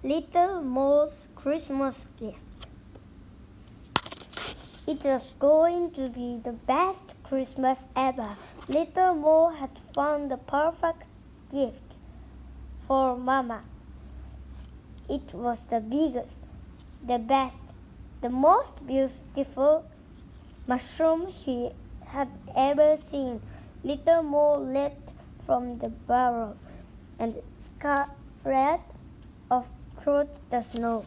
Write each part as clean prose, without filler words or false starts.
Little Mole's Christmas Gift. It was going to be the best Christmas ever. Little Mole had found the perfect gift for Mama. It was the biggest, the best, the most beautiful mushroom she had ever seen. Little Mole leaped from the burrow and scurried off through the snow.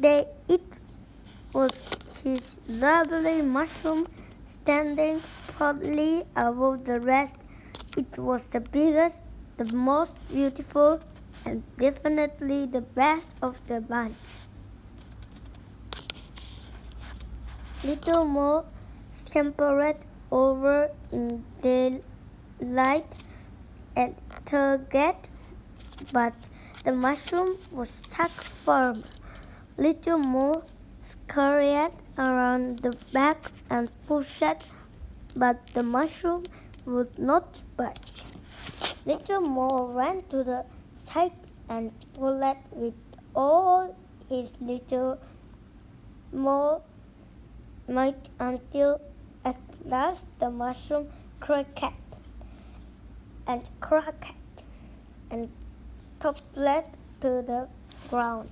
It was his lovely mushroom standing proudly above the rest. It was the biggest, the most beautiful, and definitely the best of the bunch. Little Mole scampered over in delight and tugged, but the mushroom was stuck firm. Little Mole scurried around the back and pushed, but the mushroom would not budge. Little Mole ran to the side and pulled with all his little mole might until at last the mushroom cracked and toppled to the ground.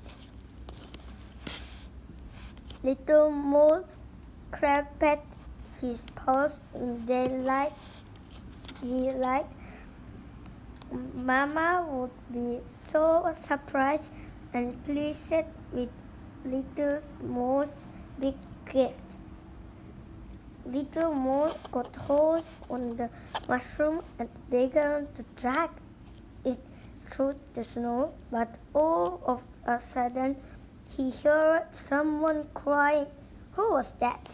Little Mole clapped his paws in delight. Mama would be so surprised and pleased with Little Mole's big gift. Little Mole got hold on the mushroom and began to drag it through the snow, but all of a sudden he heard someone crying. Who was that?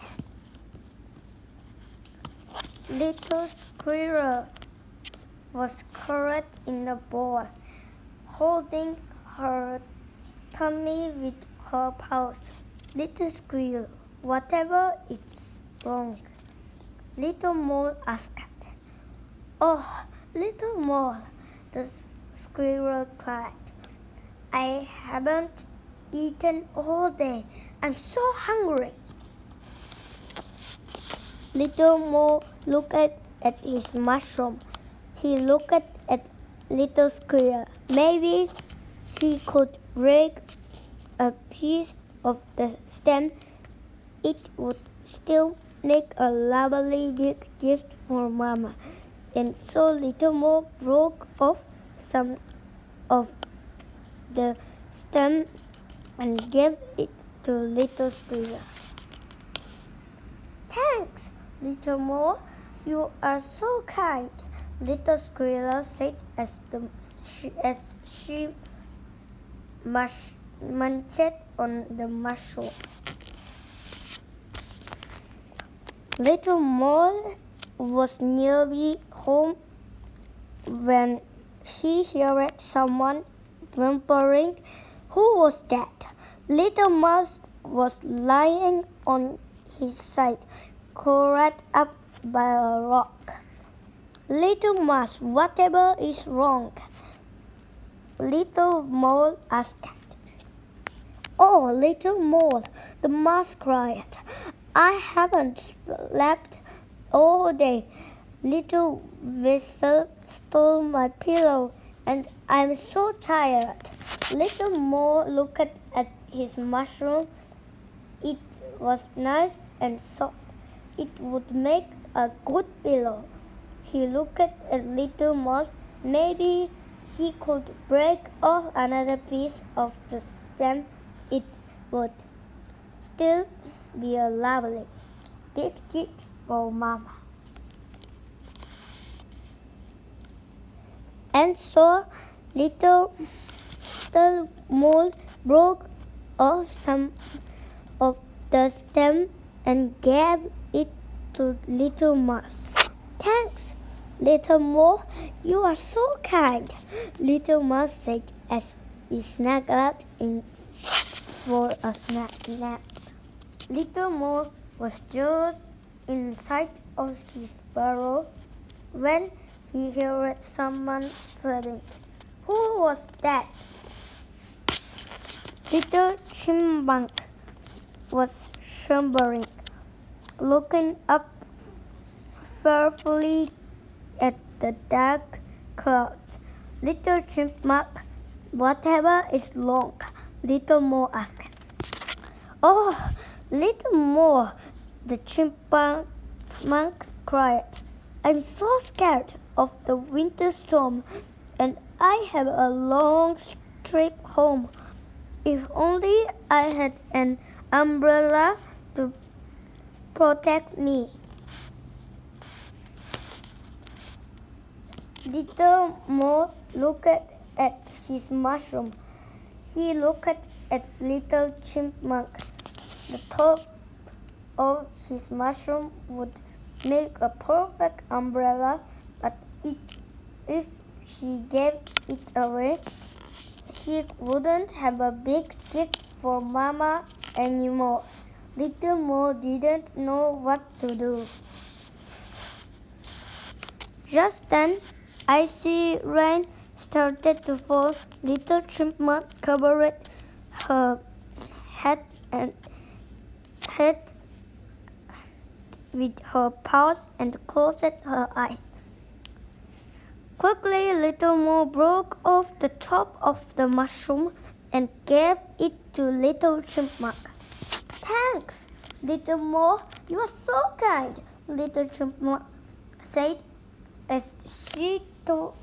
Little Squirrel was curled in a ball, holding her tummy with her paws. Little Squirrel, whatever is wrong? Little Mole asked. Oh, Little Mole, the squirrel cried. I haven't eaten all day. I'm so hungry. Little Mole looked at his mushroom. He looked at Little Squirrel. Maybe he could break a piece of the stem. It would still make a lovely big gift for Mama. And so Little Mole broke off some of the stem and gave it to Little Squirrel. Thanks, Little Mole. You are so kind, Little Squirrel said as she munched on the mushroom. Little Mole was nearly home when she heard someone whimpering. Who was that? Little Mouse was lying on his side, curled up by a rock. Little Mouse, whatever is wrong? Little Mole asked. Oh, Little Mole, the mouse cried. I haven't slept all day. Little Weasel stole my pillow, and I'm so tired. Little Mole looked at his mushroom. It was nice and soft. It would make a good pillow. He looked at Little Mouse. Maybe he could break off another piece of the stem. It would still be a lovely big gift for Mama. And so Little Mole broke off some of the stem and gave it to Little Mouse. Thanks, Little Mole. You are so kind, Little Mouse said as he snuggled in for a nap. Little Mole was just inside of his burrow when he heard someone sobbing. Who was that? Little Chipmunk was slumbering, looking up fearfully at the dark clouds. Little Chipmunk, whatever is wrong? Little Mo asked. Oh, Little Mo, the chipmunk cried. I'm so scared of the winter storm, and I have a long trip home. If only I had an umbrella to protect me. Little Mo looked at his mushroom. He looked at Little Chipmunk. The top of his mushroom would make a perfect umbrella, but if he gave it away, he wouldn't have a big gift for Mama anymore. Little Mo didn't know what to do. Just then, icy rain started to fall. Little Chipmunk covered her head with her paws and closed her eyes. Quickly, Little Mo broke off the top of the mushroom and gave it to Little Chipmunk. Thanks, Little Mo. You are so kind, Little Chipmunk said as she took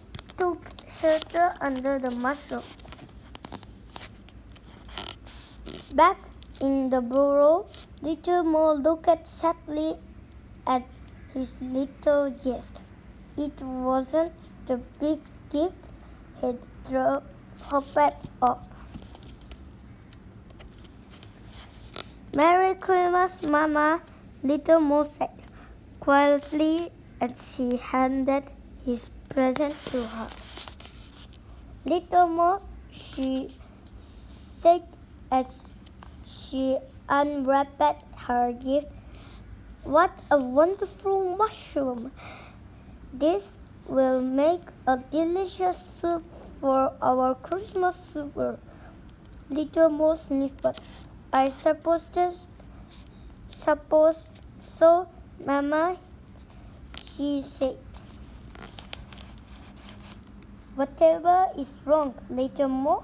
shelter under the mushroom. Back in the burrow, Little Mo looked sadly at his little gift. It wasn't the big gift he'd hoped of. Merry Christmas, Mama, Little Mo said quietly as he handed his present to her. Little Mo, she said as she unwrapped her gift. What a wonderful mushroom! This will make a delicious soup for our Christmas supper. Little Mo sniffed. I suppose so, Mama, he said. Whatever is wrong, Little Mo?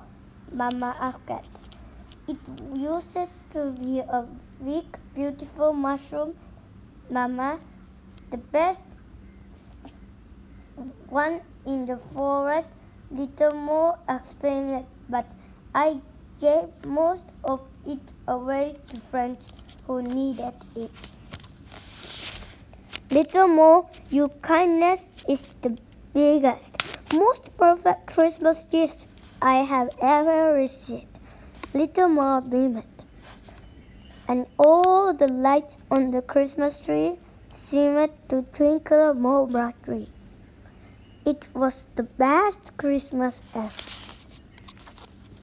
Mama asked. It used to be a big, beautiful mushroom, Mama, the best one in the forest. Little Mo explained, but I gave most of it away to friends who needed it. Little Mo, your kindness is the biggest, most perfect Christmas gift I have ever received. Little Mo beamed, and all the lights on the Christmas tree seemed to twinkle more brightly. It was the best Christmas ever.